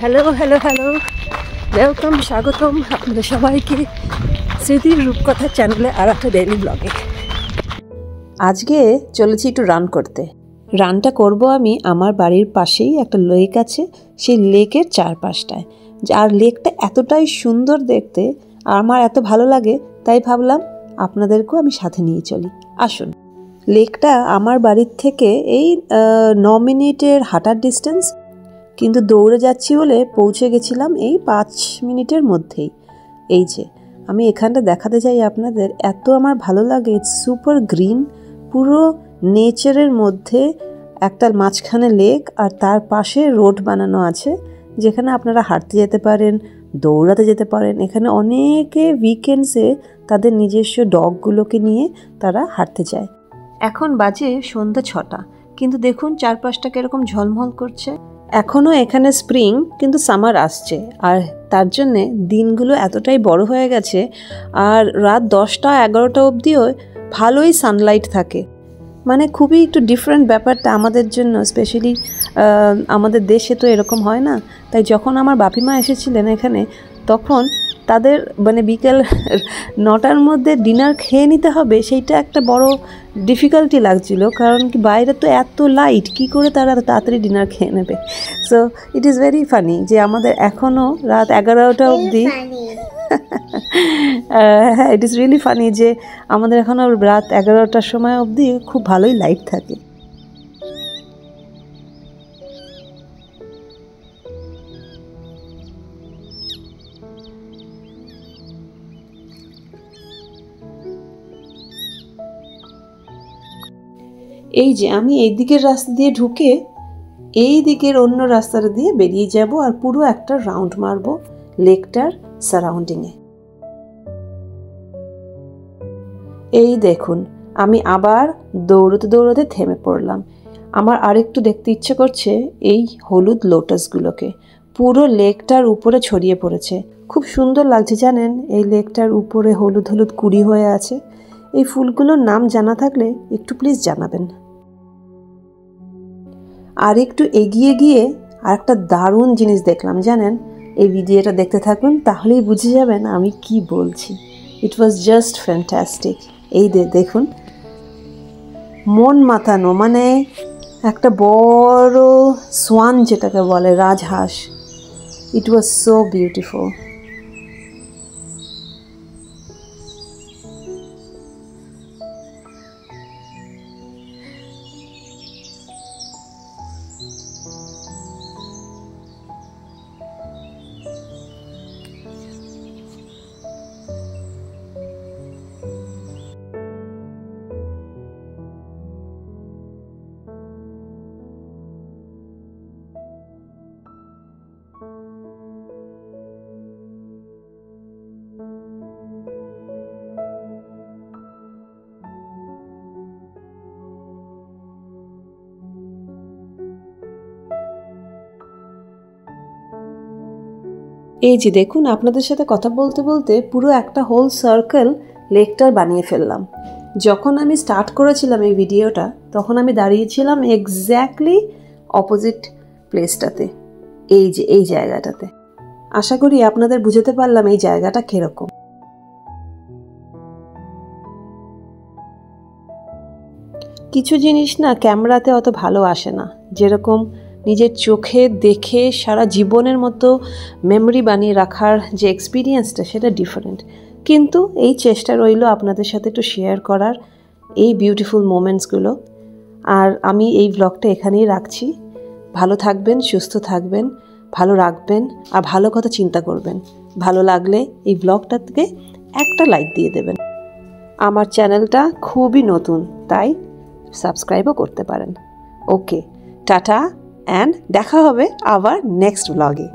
Hello hello hello welcome, স্বাগতম আপনাদের সবাইকে স্মৃতির রূপকথা চ্যানেলে আর একটা ডেইলি ব্লগে। আজকে চলেছি একটু রান করতে। রানটা করব আমি আমার বাড়ির পাশেই একটা লেক আছে, সেই লেকের চারপাশটায়। আর লেকটা এতটাই সুন্দর দেখতে, আমার এত ভালো লাগে, তাই ভাবলাম আপনাদেরকেও আমি সাথে নিয়ে চলি। আসুন। লেকটা আমার বাড়ির থেকে এই 9 মিনিটের হাঁটার ডিস্টেন্স, কিন্তু দৌড়ে যাচ্ছি বলে পৌঁছে গেছিলাম এই 5 মিনিটের মধ্যেই। এই যে আমি এখানটা দেখাতে চাই আপনাদের, এত আমার ভালো লাগে। ইটস সুপার গ্রিন, পুরো নেচারের মধ্যে একটা মাঝখানে লেক, আর তার পাশে রোড বানানো আছে যেখানে আপনারা হাঁটতে যেতে পারেন, দৌড়াতে যেতে পারেন। এখানে অনেকে উইকেন্ডসে তাদের নিজস্ব ডগগুলোকে নিয়ে তারা হাঁটতে যায়। এখন বাজে সন্ধ্যা 6টা, কিন্তু দেখুন চারপাশটা কীরকম ঝলমল করছে। এখনও এখানে স্প্রিং, কিন্তু সামার আসছে, আর তার জন্যে দিনগুলো এতটাই বড় হয়ে গেছে। আর রাত 10টা 11টা অবধিও ভালোই সানলাইট থাকে, মানে খুবই একটু ডিফারেন্ট ব্যাপারটা আমাদের জন্য। স্পেশালি আমাদের দেশে তো এরকম হয় না। তাই যখন আমার বাপিমা এসেছিলেন এখানে, তখন তাদের মানে বিকেল 9টার মধ্যে ডিনার খেয়ে নিতে হবে, সেইটা একটা বড় ডিফিকাল্টি লাগছিল। কারণ কি বাইরে তো এত লাইট, কি করে তারা তাড়াতাড়ি ডিনার খেয়ে নেবে। So it is very funny যে আমাদের এখনও রাত 11টা অবধি হ্যাঁ, ইট ইজ রিয়েলি ফানি যে আমাদের এখনও রাত 11টার সময় অবধি খুব ভালোই লাইট থাকে। এই যে আমি এই দিকের রাস্তা দিয়ে ঢুকে এই দিকের অন্য রাস্তাটা দিয়ে বেরিয়ে যাব, আর পুরো একটা রাউন্ড মারব লেকটার সারাউন্ডিংয়ে। এই দেখুন আমি আবার দৌড়তে দৌড়তে থেমে পড়লাম। আমার আরেকটু দেখতে ইচ্ছে করছে এই হলুদ লোটাসগুলোকে, পুরো লেকটার উপরে ছড়িয়ে পড়েছে। খুব সুন্দর লাগছে জানেন, এই লেকটার উপরে হলুদ হলুদ কুড়ি হয়ে আছে। এই ফুলগুলোর নাম জানা থাকলে একটু প্লিজ জানাবেন। আর একটু এগিয়ে গিয়ে আর একটা দারুণ জিনিস দেখলাম জানেন। এই ভিডিওটা দেখতে থাকুন, তাহলেই বুঝে যাবেন আমি কি বলছি। ইট ওয়াজ জাস্ট ফ্যান্টাস্টিক। এই দেখুন, মন মাতানো, মানে একটা বড় সোয়ান যেটাকে বলে, রাজহাঁস। ইট ওয়াজ সো বিউটিফুল। এই যে দেখুন, আপনাদের সাথে কথা বলতে বলতে পুরো একটা হোল সার্কেল লেকটার বানিয়ে ফেললাম। যখন আমি স্টার্ট করেছিলাম এই ভিডিওটা, তখন আমি দাঁড়িয়েছিলাম এক্স্যাক্টলি অপোজিট প্লেসটাতে, এই যে এই জায়গাটাতে। আশা করি আপনাদের বুঝতে পারলাম এই জায়গাটা কিরকম। কিছু জিনিস না ক্যামেরাতে অত ভালো আসে না, যেরকম নিজের চোখে দেখে সারা জীবনের মতো মেমরি বানিয়ে রাখার যে এক্সপিরিয়েন্সটা, সেটা ডিফারেন্ট। কিন্তু এই চেষ্টা রইল আপনাদের সাথে একটু শেয়ার করার এই বিউটিফুল মোমেন্টসগুলো। আর আমি এই ব্লগটা এখানেই রাখছি। ভালো থাকবেন, সুস্থ থাকবেন, ভালো রাখবেন, আর ভালো কথা চিন্তা করবেন। ভালো লাগলে এই ব্লগটাকে একটা লাইক দিয়ে দেবেন। আমার চ্যানেলটা খুবই নতুন, তাই সাবস্ক্রাইবও করতে পারেন। ওকে, টাটা, অ্যান্ড দেখা হবে আবার নেক্সট ব্লগে।